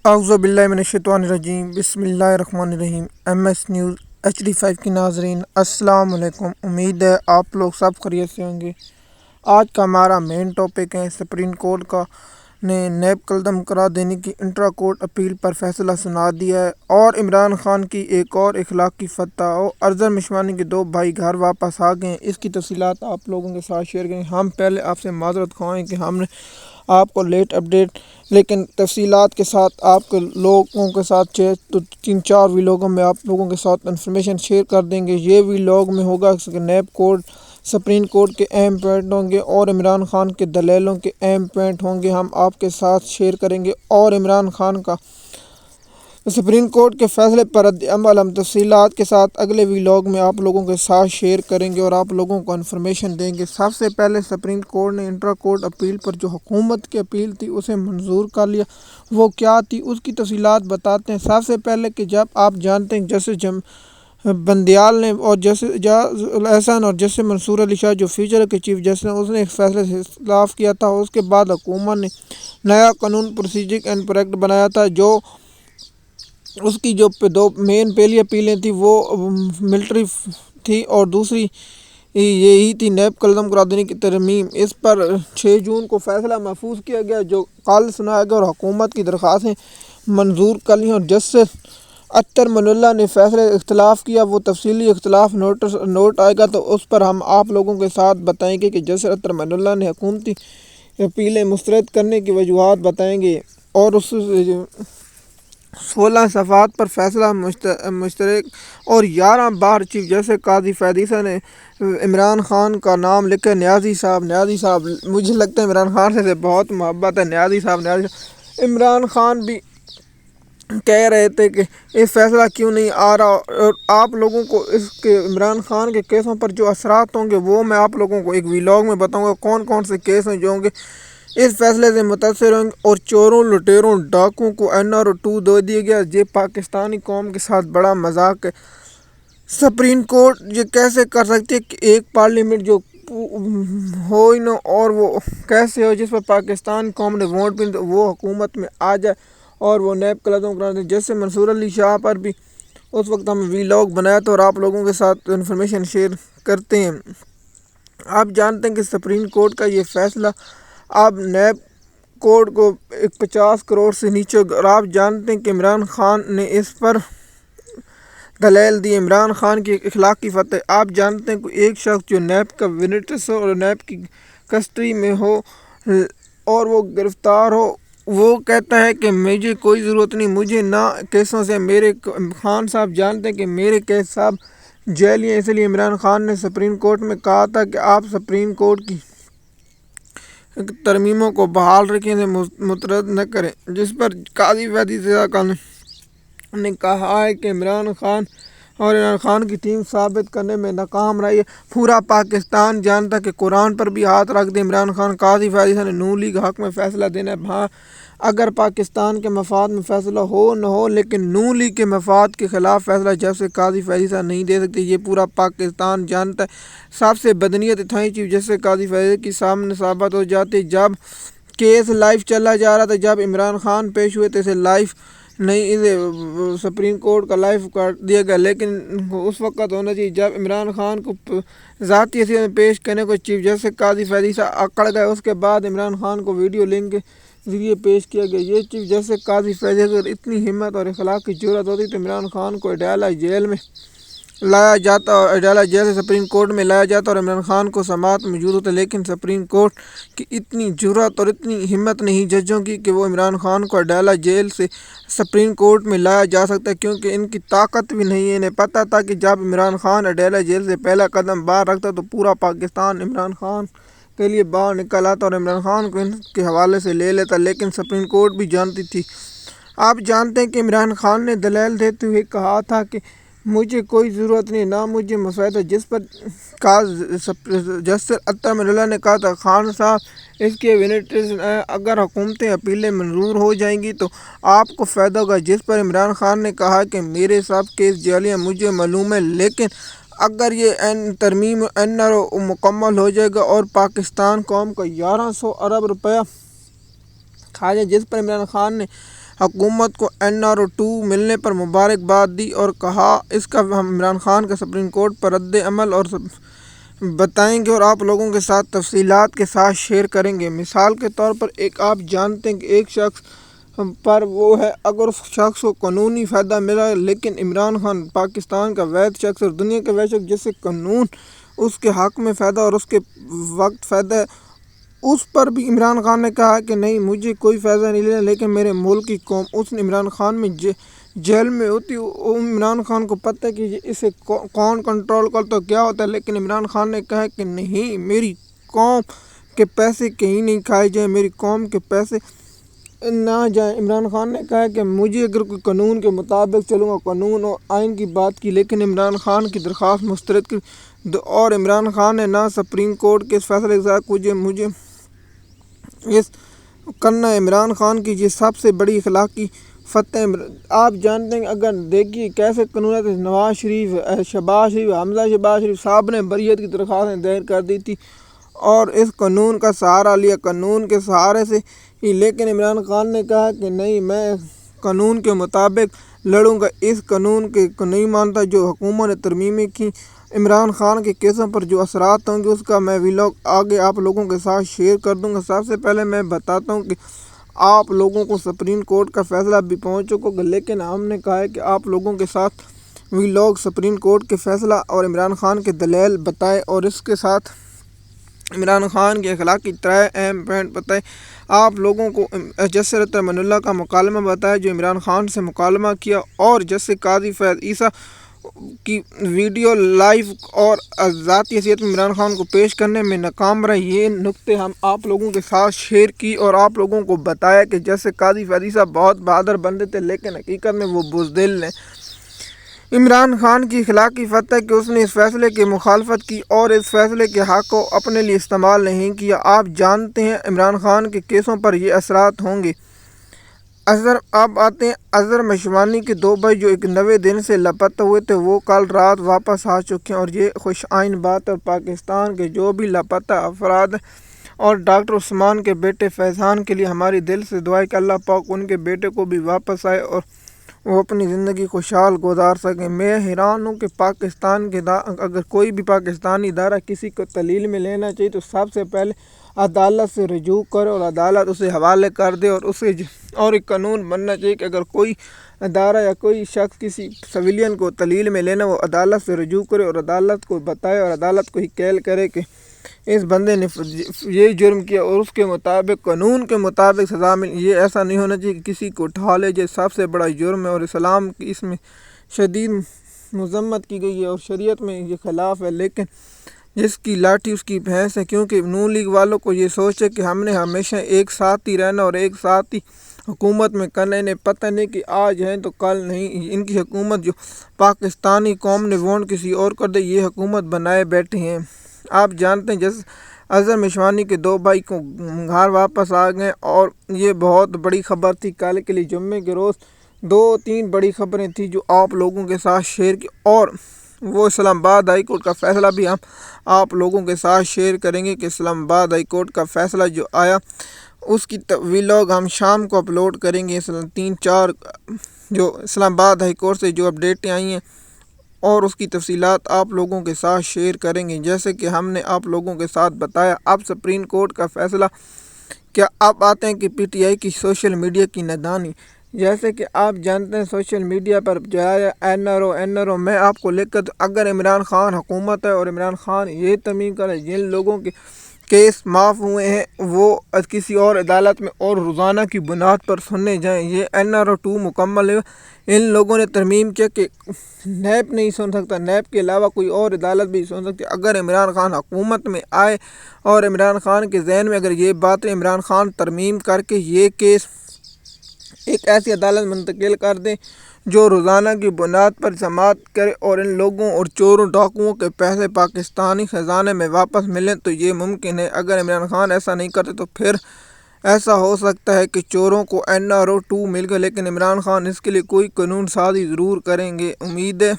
اعوذ باللہ من الشیطان الرجیم، بسم اللہ الرحمن الرحیم۔ MS نیوز HD5 کی ناظرین السلام علیکم، امید ہے آپ لوگ سب خیریت سے ہوں گے۔ آج کا ہمارا مین ٹاپک ہے سپریم کورٹ کا نے نیب قلم کرا دینے کی انٹرا کورٹ اپیل پر فیصلہ سنا دیا ہے، اور عمران خان کی ایک اور اخلاقی فتح اور ارزر مشوانی کے 2 بھائی گھر واپس آ گئے ہیں۔ اس کی تفصیلات آپ لوگوں کے ساتھ شیئر کریں۔ ہم پہلے آپ سے معذرت خواہ ہیں کہ ہم نے آپ کو لیٹ اپڈیٹ لیکن تفصیلات کے ساتھ آپ کے لوگوں کے ساتھ 3-4 ویلاگوں میں آپ لوگوں کے ساتھ انفارمیشن شیئر کر دیں گے۔ یہ ویلاگ میں ہوگا کہ نیب کورٹ سپریم کورٹ کے اہم پوائنٹ ہوں گے اور عمران خان کے دلائلوں کے اہم پوائنٹ ہوں گے، ہم آپ کے ساتھ شیئر کریں گے، اور عمران خان کا سپریم کورٹ کے فیصلے پر رد عمل ہم تفصیلات کے ساتھ اگلے ویلاگ میں آپ لوگوں کے ساتھ شیئر کریں گے اور آپ لوگوں کو انفارمیشن دیں گے۔ سب سے پہلے سپریم کورٹ نے انٹرا کورٹ اپیل پر جو حکومت کی اپیل تھی اسے منظور کر لیا۔ وہ کیا تھی اس کی تفصیلات بتاتے ہیں۔ سب سے پہلے کہ جب آپ جانتے ہیں جسٹس بندیال نے اور جسٹس اعجاز الاحسان اور جسٹس منصور علی شاہ جو فیوچر کے چیف جسٹس ہیں، اس نے ایک فیصلے سے اختلاف کیا تھا۔ اس کے بعد حکومت نے نیا قانون پروسیجر اینڈ پریکٹس بنایا تھا، جو اس کی جو 2 مین پہلی اپیلیں تھیں وہ ملٹری تھی اور دوسری یہی تھی نیب قلم کرا دینے کی ترمیم۔ اس پر 6 جون کو فیصلہ محفوظ کیا گیا جو کل سنایا گیا اور حکومت کی درخواستیں منظور کر لیں، اور جسٹس اطہر مناللہ نے فیصلے اختلاف کیا۔ وہ تفصیلی اختلاف نوٹ آئے گا تو اس پر ہم آپ لوگوں کے ساتھ بتائیں گے کہ جسٹس اطہر مناللہ نے حکومتی اپیلیں مسترد کرنے کی وجوہات بتائیں گے، اور اس 16 صفحات پر فیصلہ مشترک اور 11 بار چیف جسٹس قاضی فیاض عیسیٰ نے عمران خان کا نام لکھا۔ نیازی صاحب مجھے لگتا ہے عمران خان سے بہت محبت ہے۔ نیازی صاحب عمران خان بھی کہہ رہے تھے کہ یہ فیصلہ کیوں نہیں آ رہا، اور آپ لوگوں کو اس کے عمران خان کے کیسوں پر جو اثرات ہوں گے وہ میں آپ لوگوں کو ایک ویلاگ میں بتاؤں گا، کون کون سے کیس ہیں جو ہوں گے اس فیصلے سے متاثر ہوں گے۔ اور چوروں، لٹیروں، ڈاکوؤں کو NR2 دے دیا گیا۔ یہ پاکستانی قوم کے ساتھ بڑا مذاق ہے۔ سپریم کورٹ یہ کیسے کر سکتی ہے کہ ایک پارلیمنٹ جو ہو ہی نہ، اور وہ کیسے ہو جس پر پاکستان قوم نے ووٹ بھی وہ حکومت میں آ جائے اور وہ نیب قلم کرا دیں۔ جیسے منصور علی شاہ پر بھی اس وقت ہم ویلاگ بنایا تھا اور آپ لوگوں کے ساتھ انفارمیشن شیئر کرتے ہیں۔ آپ جانتے ہیں کہ سپریم کورٹ کا یہ فیصلہ اب نیب کورٹ کو 50 کروڑ سے نیچے، اور آپ جانتے ہیں کہ عمران خان نے اس پر دلائل دی۔ عمران خان کی اخلاقی فتح۔ آپ جانتے ہیں کہ ایک شخص جو نیب کا ونٹنس ہو اور نیب کی کسٹڈی میں ہو اور وہ گرفتار ہو، وہ کہتا ہے کہ مجھے کوئی ضرورت نہیں، مجھے نہ کیسوں سے میرے خان صاحب جانتے ہیں کہ میرے کیس صاحب جیلی ہیں۔ اس لیے عمران خان نے سپریم کورٹ میں کہا تھا کہ آپ سپریم کورٹ کی ترمیموں کو بحال رکھیں، سے مسترد نہ کریں، جس پر قاضی فیاض عیسیٰ نے کہا ہے کہ عمران خان اور عمران خان کی ٹیم ثابت کرنے میں ناکام رہی ہے۔ پورا پاکستان جانتا کہ قرآن پر بھی ہاتھ رکھ دے عمران خان۔ قاضی فیاض عیسیٰ نے نون لیگ حق میں فیصلہ دینا ہے۔ ہاں، اگر پاکستان کے مفاد میں فیصلہ ہو نہ ہو، لیکن نون لیگ کے مفاد کے خلاف فیصلہ جب سے قاضی فیاض عیسیٰ نہیں دے سکتے، یہ پورا پاکستان جانتا ہے۔ سب سے بدنیت اتھائی چیف جسٹس قاضی فیاض عیسیٰ کی سامنے ثابت ہو جاتی۔ جب کیس لائیو چلا جا رہا تھا، جب عمران خان پیش ہوئے تھے، اسے لائیو نہیں، اسے سپریم کورٹ کا لائیو کر دیا گیا، لیکن اس وقت ہونا چاہیے جب عمران خان کو ذاتی حیثیت میں پیش کرنے کو چیف جسٹس قاضی فیاض عیسیٰ اکڑ گئے۔ اس کے بعد عمران خان کو ویڈیو لنک کے ذریعے پیش کیا گیا۔ یہ چیف جسٹس قاضی فیاض عیسیٰ اگر اتنی ہمت اور اخلاق کی جرأت ہوتی تو عمران خان کو اڈیالہ جیل میں لایا جاتا اور اڈیالہ جیل سے سپریم کورٹ میں لایا جاتا اور عمران خان کو سماعت موجود ہوتا، لیکن سپریم کورٹ کی اتنی جرأت اور اتنی ہمت نہیں ججوں کی کہ وہ عمران خان کو اڈیالہ جیل سے سپریم کورٹ میں لایا جا سکتا ہے، کیونکہ ان کی طاقت بھی نہیں ہے۔ انہیں پتہ تھا کہ جب عمران خان اڈیالہ جیل سے پہلا قدم باہر رکھتا تو پورا پاکستان عمران خان کے لیے باہر نکل آتا اور عمران خان کو ان کے حوالے سے لے لیتا، لیکن سپریم کورٹ بھی جانتی تھی۔ آپ جانتے ہیں کہ عمران خان نے دلائل دیتے ہوئے کہا تھا کہ مجھے کوئی ضرورت نہیں، نہ مجھے مسائل، جس پر جسٹس اطہر مناللہ نے کہا تھا خان صاحب اس کے ونٹنس ہیں، اگر حکومتیں اپیلیں منظور ہو جائیں گی تو آپ کو فائدہ ہوگا، جس پر عمران خان نے کہا کہ میرے سب کیس جعلی ہیں، مجھے معلوم ہے، لیکن اگر یہ ترمیم NR مکمل ہو جائے گا اور پاکستان قوم کو 1100 ارب روپیہ کھا جائے، جس پر عمران خان نے حکومت کو NR2 ملنے پر مبارکباد دی اور کہا اس کا ہم عمران خان کا سپریم کورٹ پر رد عمل اور بتائیں گے اور آپ لوگوں کے ساتھ تفصیلات کے ساتھ شیئر کریں گے۔ مثال کے طور پر ایک آپ جانتے ہیں کہ ایک شخص پر وہ ہے، اگر اس شخص کو قانونی فائدہ ملا، لیکن عمران خان پاکستان کا واحد شخص اور دنیا کا واحد شخص جس سے قانون اس کے حق میں فائدہ اور اس کے وقت فائدہ ہے، اس پر بھی عمران خان نے کہا کہ نہیں مجھے کوئی فائدہ نہیں لینا، لیکن میرے ملک کی قوم اس نے عمران خان میں جیل میں ہوتی، عمران خان کو پتہ ہے کہ اسے کون کنٹرول کرتا کیا ہوتا ہے، لیکن عمران خان نے کہا کہ نہیں میری قوم کے پیسے کہیں نہیں کھائے جائیں، میری قوم کے پیسے نہ جائیں۔ عمران خان نے کہا کہ مجھے اگر کوئی قانون کے مطابق چلوں گا، قانون اور آئین کی بات کی، لیکن عمران خان کی درخواست مسترد کی اور عمران خان نے نہ سپریم کورٹ کے اس فیصلے کے ساتھ مجھے اس کرنا ہے۔ عمران خان کی یہ سب سے بڑی اخلاقی فتح۔ آپ جانتے ہیں اگر دیکھیے کیسے قانون ہے، نواز شریف، شہباز شریف، حمزہ شہباز شریف صاحب نے بریت کی درخواستیں دائر کر دی تھی اور اس قانون کا سہارا لیا، قانون کے سہارے سے ہی، لیکن عمران خان نے کہا کہ نہیں میں قانون کے مطابق لڑوں گا، اس قانون کو نہیں مانتا جو حکومت نے ترمیمیں کی۔ عمران خان کے کیسوں پر جو اثرات ہوں گے اس کا میں ولاگ آگے آپ لوگوں کے ساتھ شیئر کر دوں گا۔ سب سے پہلے میں بتاتا ہوں کہ آپ لوگوں کو سپریم کورٹ کا فیصلہ بھی پہنچ چکا ہوگا، لیکن ہم نے کہا ہے کہ آپ لوگوں کے ساتھ ولاگ سپریم کورٹ کے فیصلہ اور عمران خان کے دلائل بتائے اور اس کے ساتھ عمران خان کے اخلاقی 3 اہم پوائنٹ بتائے۔ آپ لوگوں کو جسرت رحمن اللہ کا مکالمہ بتایا جو عمران خان سے مکالمہ کیا اور جیسے قاضی فیض عیسیٰ کی ویڈیو لائیو اور ذاتی حیثیت میں عمران خان کو پیش کرنے میں ناکام رہے، یہ نکتے ہم آپ لوگوں کے ساتھ شیئر کی اور آپ لوگوں کو بتایا کہ جیسے قاضی فیض عیسیٰ بہت بہادر بندے تھے لیکن حقیقت میں وہ بزدل ہیں۔ عمران خان کی اخلاقی فتح کہ اس نے اس فیصلے کی مخالفت کی اور اس فیصلے کے حق کو اپنے لیے استعمال نہیں کیا۔ آپ جانتے ہیں عمران خان کے کیسوں پر یہ اثرات ہوں گے۔ اب آتے ہیں اظہر مشوانی کے 2 بھائی جو 91 دن سے لاپتہ ہوئے تھے، وہ کل رات واپس آ چکے ہیں اور یہ خوش آئین بات ہے۔ پاکستان کے جو بھی لاپتہ افراد اور ڈاکٹر عثمان کے بیٹے فیضان کے لیے ہماری دل سے دعا ہے کہ اللہ پاک ان کے بیٹے کو بھی واپس آئے اور وہ اپنی زندگی خوشحال گزار سکیں۔ میں حیران ہوں کہ پاکستان کے اگر کوئی بھی پاکستانی ادارہ کسی کو تحلیل میں لینا چاہیے تو سب سے پہلے عدالت سے رجوع کرے اور عدالت اسے حوالے کر دے اور ایک قانون بننا چاہیے کہ اگر کوئی ادارہ یا کوئی شخص کسی سویلین کو تحلیل میں لینا وہ عدالت سے رجوع کرے اور عدالت کو بتائے اور عدالت کو ہی کیل کرے کہ اس بندے نے یہ جرم کیا اور اس کے مطابق قانون کے مطابق سزا ملی۔ یہ ایسا نہیں ہونا چاہیے کہ کسی کو اٹھا لے جائے، سب سے بڑا جرم ہے اور اسلام کی اس میں شدید مذمت کی گئی ہے اور شریعت میں یہ خلاف ہے، لیکن جس کی لاٹھی اس کی بھینس ہے، کیونکہ نون لیگ والوں کو یہ سوچ ہے کہ ہم نے ہمیشہ ایک ساتھ ہی رہنا اور ایک ساتھ ہی حکومت میں کرنا، انہیں پتہ نہیں کہ آج ہیں تو کل نہیں۔ ان کی حکومت جو پاکستانی قوم نے ووٹ کسی اور کر دے، یہ حکومت بنائے بیٹھے ہیں۔ آپ جانتے ہیں جیسے اظہر مشوانی کے 2 بھائی کو گھر واپس آ گئے اور یہ بہت بڑی خبر تھی۔ کل کے لیے جمعے کے روز 2-3 بڑی خبریں تھیں جو آپ لوگوں کے ساتھ شیئر کی اور وہ اسلام آباد ہائی کورٹ کا فیصلہ بھی ہم آپ لوگوں کے ساتھ شیئر کریں گے کہ اسلام آباد ہائی کورٹ کا فیصلہ جو آیا اس کی ولاگ ہم شام کو اپلوڈ کریں گے۔ 3-4 جو اسلام آباد ہائی کورٹ سے جو اپڈیٹیں آئی ہیں اور اس کی تفصیلات آپ لوگوں کے ساتھ شیئر کریں گے۔ جیسے کہ ہم نے آپ لوگوں کے ساتھ بتایا اب سپریم کورٹ کا فیصلہ کیا، اب آتے ہیں کہ PTI کی سوشل میڈیا کی نادانی۔ جیسے کہ آپ جانتے ہیں سوشل میڈیا پر جو ہے NRO میں آپ کو لکھ کر اگر عمران خان حکومت ہے اور عمران خان یہ ترمیم کرے جن لوگوں کے کیس معاف ہوئے ہیں وہ کسی اور عدالت میں اور روزانہ کی بنیاد پر سننے جائیں، یہ NRO2 مکمل ہے۔ ان لوگوں نے ترمیم کیا کہ نیب نہیں سن سکتا، نیب کے علاوہ کوئی اور عدالت بھی سن سکتی۔ اگر عمران خان حکومت میں آئے اور عمران خان کے ذہن میں اگر یہ باتیں عمران خان ترمیم کر کے یہ کیس ایک ایسی عدالت منتقل کر دیں جو روزانہ کی بنیاد پر سماعت کرے اور ان لوگوں اور چوروں ڈاکوؤں کے پیسے پاکستانی خزانے میں واپس ملیں تو یہ ممکن ہے۔ اگر عمران خان ایسا نہیں کرتے تو پھر ایسا ہو سکتا ہے کہ چوروں کو NRO2 مل گئے، لیکن عمران خان اس کے لیے کوئی قانون سازی ضرور کریں گے۔ امید ہے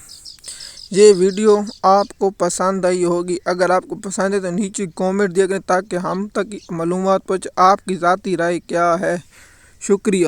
یہ ویڈیو آپ کو پسند آئی ہوگی۔ اگر آپ کو پسند ہے تو نیچے کامنٹ دیا کریں تاکہ ہم تک معلومات پہنچے آپ کی ذاتی رائے کیا ہے۔ شکریہ۔